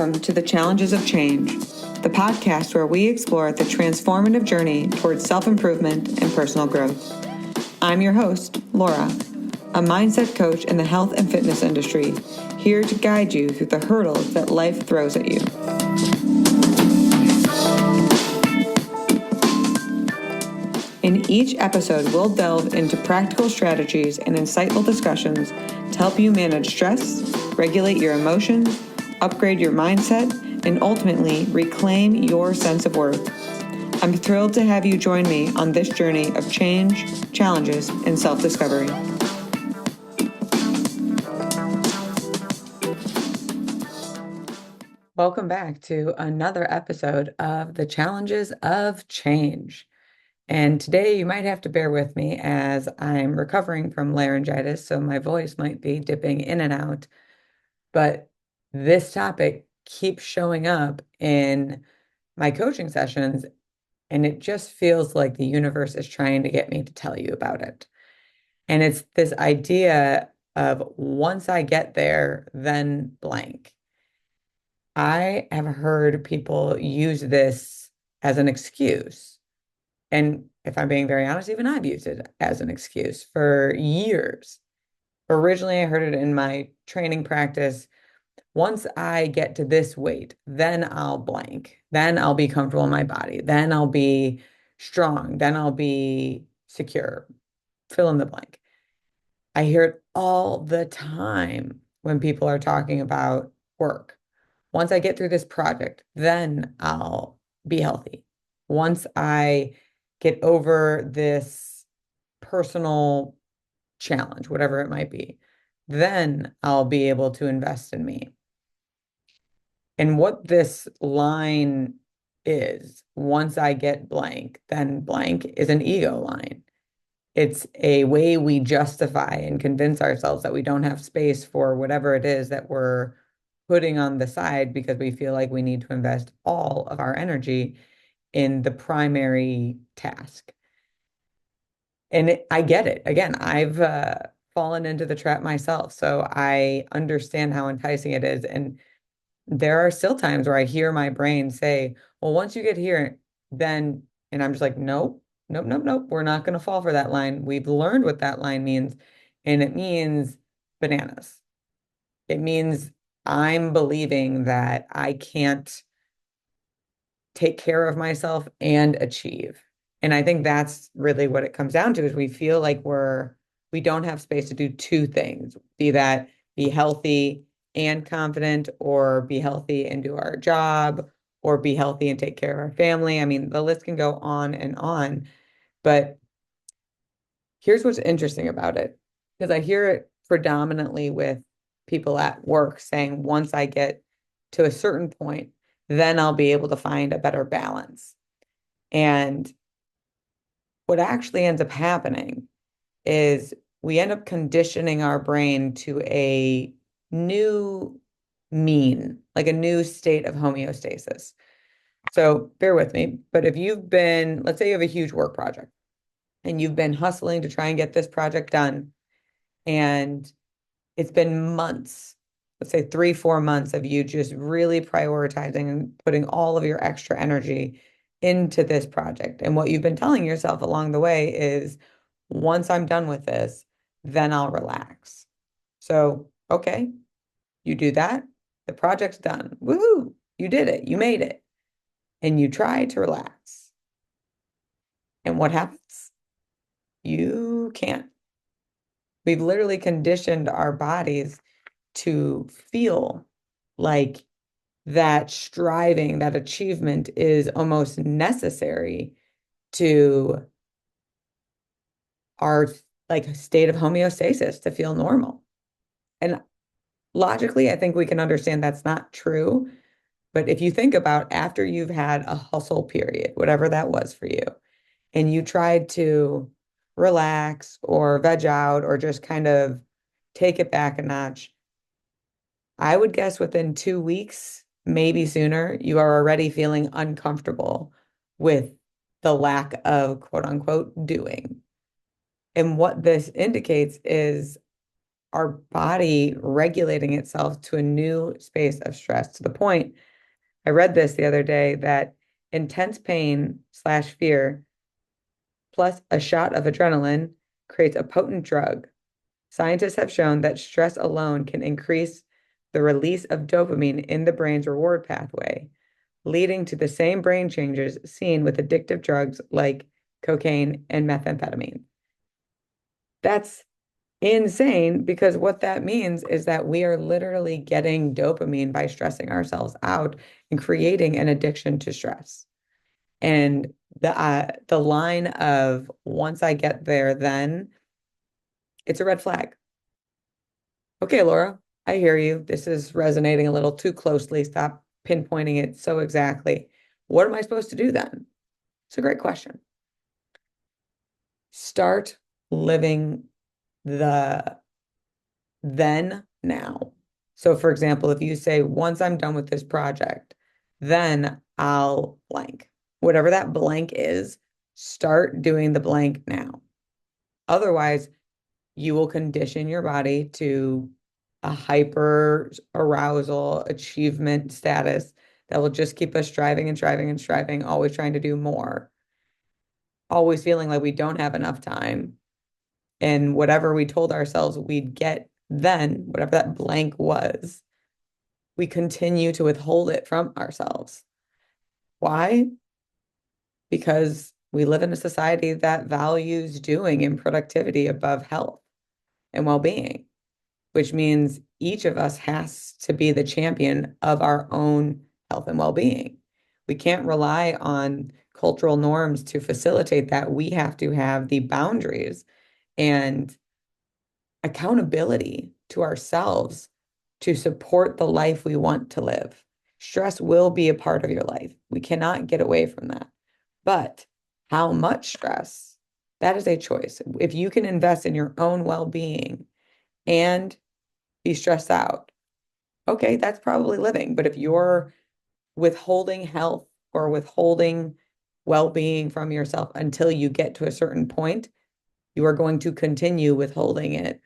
Welcome to the Challenges of Change, the podcast where we explore the transformative journey towards self-improvement and personal growth. I'm your host, Laura, a mindset coach in the health and fitness industry, here to guide you through the hurdles that life throws at you. In each episode, we'll delve into practical strategies and insightful discussions to help you manage stress, regulate your emotions, upgrade your mindset, and ultimately reclaim your sense of worth. I'm thrilled to have you join me on this journey of change, challenges, and self-discovery. Welcome back to another episode of the Challenges of Change. And today you might have to bear with me as I'm recovering from laryngitis, so my voice might be dipping in and out. But this topic keeps showing up in my coaching sessions, and it just feels like the universe is trying to get me to tell you about it. And it's this idea of once I get there, then blank. I have heard people use this as an excuse. And if I'm being very honest, even I've used it as an excuse for years. Originally, I heard it in my training practice. Once I get to this weight, then I'll blank. Then I'll be comfortable in my body. Then I'll be strong. Then I'll be secure. Fill in the blank. I hear it all the time when people are talking about work. Once I get through this project, then I'll be healthy. Once I get over this personal challenge, whatever it might be, then I'll be able to invest in me. And what this line is, once I get blank, then blank, is an ego line. It's a way we justify and convince ourselves that we don't have space for whatever it is that we're putting on the side because we feel like we need to invest all of our energy in the primary task. And I get it. Again, I've fallen into the trap myself, so I understand how enticing it is. And there are still times where I hear my brain say, well, once you get here, then, and I'm just like, nope, nope, nope, nope. We're not going to fall for that line. We've learned what that line means. And it means bananas. It means I'm believing that I can't take care of myself and achieve. And I think that's really what it comes down to is we feel like we don't have space to do two things, be that be healthy and confident, or be healthy and do our job, or be healthy and take care of our family. I mean, the list can go on and on. But here's what's interesting about it, because I hear it predominantly with people at work saying, once I get to a certain point, then I'll be able to find a better balance. And what actually ends up happening is we end up conditioning our brain to a new mean, like a new state of homeostasis. So bear with me, but if you've been, let's say you have a huge work project and you've been hustling to try and get this project done, and it's been months, let's say 3, 4 months of you just really prioritizing and putting all of your extra energy into this project. And what you've been telling yourself along the way is, once I'm done with this, then I'll relax. So, okay, you do that. The project's done. Woohoo! You did it. You made it. And you try to relax. And what happens? You can't. We've literally conditioned our bodies to feel like that striving, that achievement is almost necessary to our like state of homeostasis to feel normal. And logically, I think we can understand that's not true. But if you think about after you've had a hustle period, whatever that was for you, and you tried to relax or veg out or just kind of take it back a notch, I would guess within 2 weeks, maybe sooner, you are already feeling uncomfortable with the lack of quote unquote doing. And what this indicates is our body regulating itself to a new space of stress to the point. I read this the other day that intense pain slash fear plus a shot of adrenaline creates a potent drug. Scientists have shown that stress alone can increase the release of dopamine in the brain's reward pathway, leading to the same brain changes seen with addictive drugs like cocaine and methamphetamine. That's insane because what that means is that we are literally getting dopamine by stressing ourselves out and creating an addiction to stress. And the line of once I get there, then it's a red flag. Okay, Laura, I hear you. This is resonating a little too closely. Stop pinpointing it so exactly. What am I supposed to do then? It's a great question. Start living the then now. So, for example, if you say, once I'm done with this project, then I'll blank. Whatever that blank is, start doing the blank now. Otherwise, you will condition your body to a hyper arousal achievement status that will just keep us striving and striving and striving, always trying to do more, always feeling like we don't have enough time. And whatever we told ourselves we'd get then, whatever that blank was, we continue to withhold it from ourselves. Why? Because we live in a society that values doing and productivity above health and well-being, which means each of us has to be the champion of our own health and well-being. We can't rely on cultural norms to facilitate that. We have to have the boundaries and accountability to ourselves to support the life we want to live. Stress will be a part of your life. We cannot get away from that. But how much stress? That is a choice. If you can invest in your own well-being and be stressed out, okay, that's probably living. But if you're withholding health or withholding well-being from yourself until you get to a certain point, you are going to continue withholding it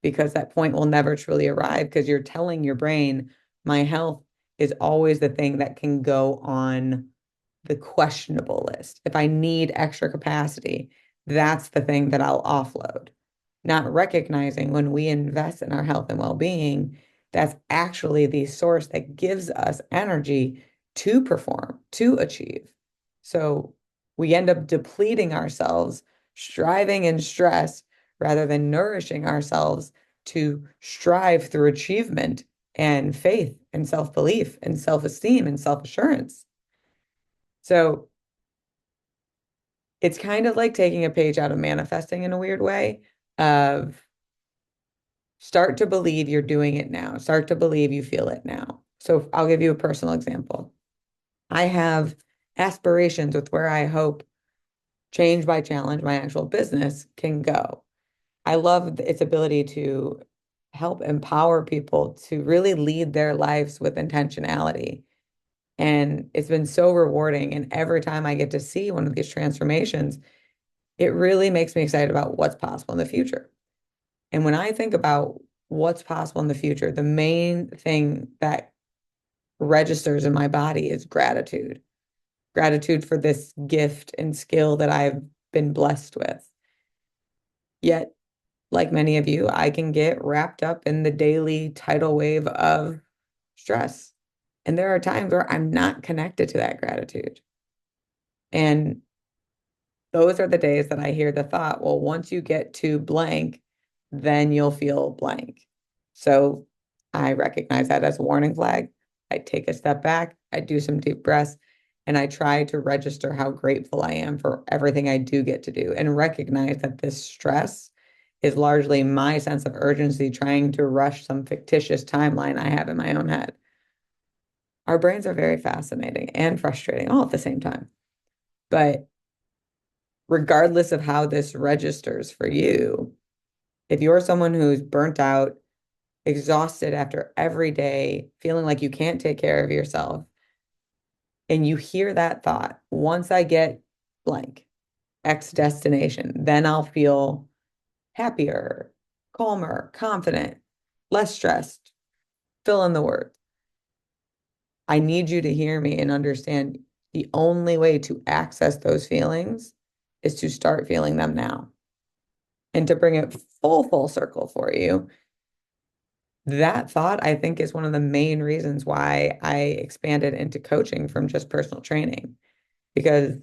because that point will never truly arrive because you're telling your brain, my health is always the thing that can go on the questionable list. If I need extra capacity, that's the thing that I'll offload. Not recognizing when we invest in our health and well-being, that's actually the source that gives us energy to perform, to achieve. So we end up depleting ourselves, striving in stress rather than nourishing ourselves to strive through achievement and faith and self-belief and self-esteem and self-assurance. So it's kind of like taking a page out of manifesting in a weird way of start to believe you're doing it now. Start to believe you feel it now. So I'll give you a personal example. I have aspirations with where I hope Change by Challenge, my actual business, can go. I love its ability to help empower people to really lead their lives with intentionality. And it's been so rewarding. And every time I get to see one of these transformations, it really makes me excited about what's possible in the future. And when I think about what's possible in the future, the main thing that registers in my body is gratitude. Gratitude for this gift and skill that I've been blessed with. Yet, like many of you, I can get wrapped up in the daily tidal wave of stress. And there are times where I'm not connected to that gratitude. And those are the days that I hear the thought, well, once you get to blank, then you'll feel blank. So I recognize that as a warning flag. I take a step back, I do some deep breaths, and I try to register how grateful I am for everything I do get to do and recognize that this stress is largely my sense of urgency trying to rush some fictitious timeline I have in my own head. Our brains are very fascinating and frustrating all at the same time. But regardless of how this registers for you, if you're someone who's burnt out, exhausted after every day, feeling like you can't take care of yourself, and you hear that thought, once I get blank, X destination, then I'll feel happier, calmer, confident, less stressed, fill in the words. I need you to hear me and understand the only way to access those feelings is to start feeling them now. And to bring it full circle for you, that thought, I think, is one of the main reasons why I expanded into coaching from just personal training. Because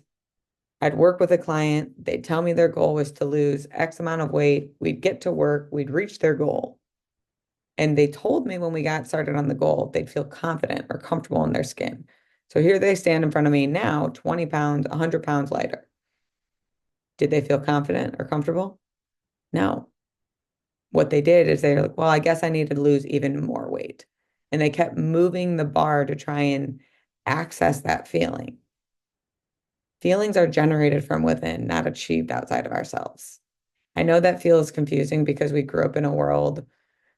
I'd work with a client, they'd tell me their goal was to lose X amount of weight, we'd get to work, we'd reach their goal. And they told me when we got started on the goal, they'd feel confident or comfortable in their skin. So here they stand in front of me now, 20 pounds, 100 pounds lighter. Did they feel confident or comfortable? No. What they did is they were like, well, I guess I need to lose even more weight. And they kept moving the bar to try and access that feeling. Feelings are generated from within, not achieved outside of ourselves. I know that feels confusing because we grew up in a world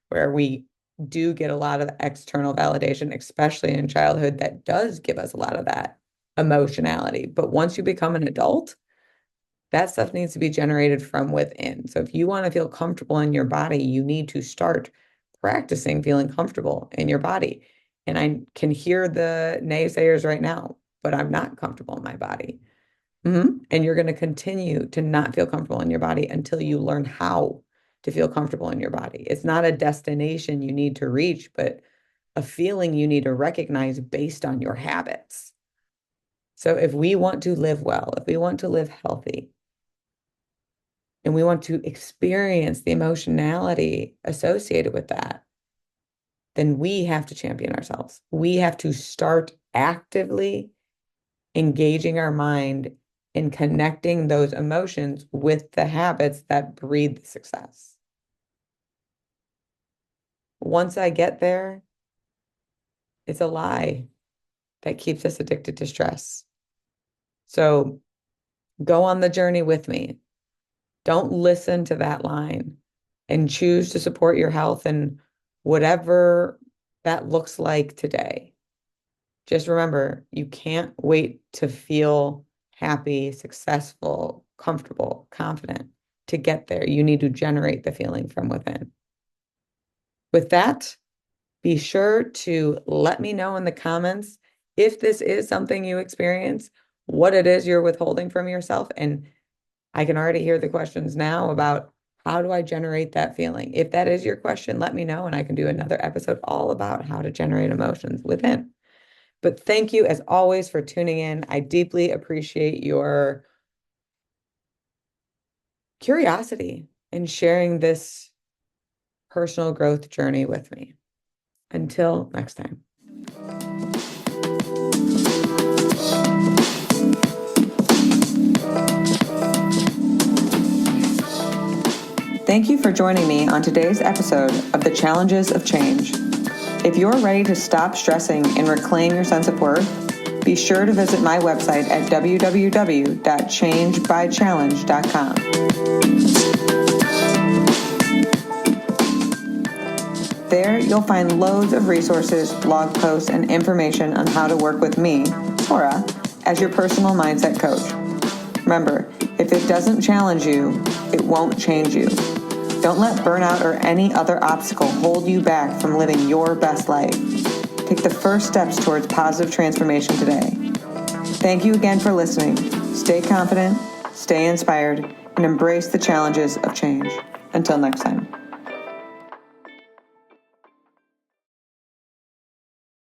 where we do get a lot of external validation, especially in childhood, that does give us a lot of that emotionality. But once you become an adult, that stuff needs to be generated from within. So if you want to feel comfortable in your body, you need to start practicing feeling comfortable in your body. And I can hear the naysayers right now, but I'm not comfortable in my body. And you're going to continue to not feel comfortable in your body until you learn how to feel comfortable in your body. It's not a destination you need to reach, but a feeling you need to recognize based on your habits. So if we want to live well, if we want to live healthy, and we want to experience the emotionality associated with that, then we have to champion ourselves. We have to start actively engaging our mind in connecting those emotions with the habits that breed the success. Once I get there, it's a lie that keeps us addicted to stress. So go on the journey with me. Don't listen to that line and choose to support your health in whatever that looks like today. Just remember, you can't wait to feel happy, successful, comfortable, confident to get there. You need to generate the feeling from within. With that, be sure to let me know in the comments if this is something you experience, what it is you're withholding from yourself. And I can already hear the questions now about how do I generate that feeling? If that is your question, let me know and I can do another episode all about how to generate emotions within. But thank you as always for tuning in. I deeply appreciate your curiosity in sharing this personal growth journey with me. Until next time. Thank you for joining me on today's episode of The Challenges of Change. If you're ready to stop stressing and reclaim your sense of worth, be sure to visit my website at www.changebychallenge.com. There, you'll find loads of resources, blog posts, and information on how to work with me, Cora, as your personal mindset coach. Remember, if it doesn't challenge you, it won't change you. Don't let burnout or any other obstacle hold you back from living your best life. Take the first steps towards positive transformation today. Thank you again for listening. Stay confident, stay inspired, and embrace the challenges of change. Until next time.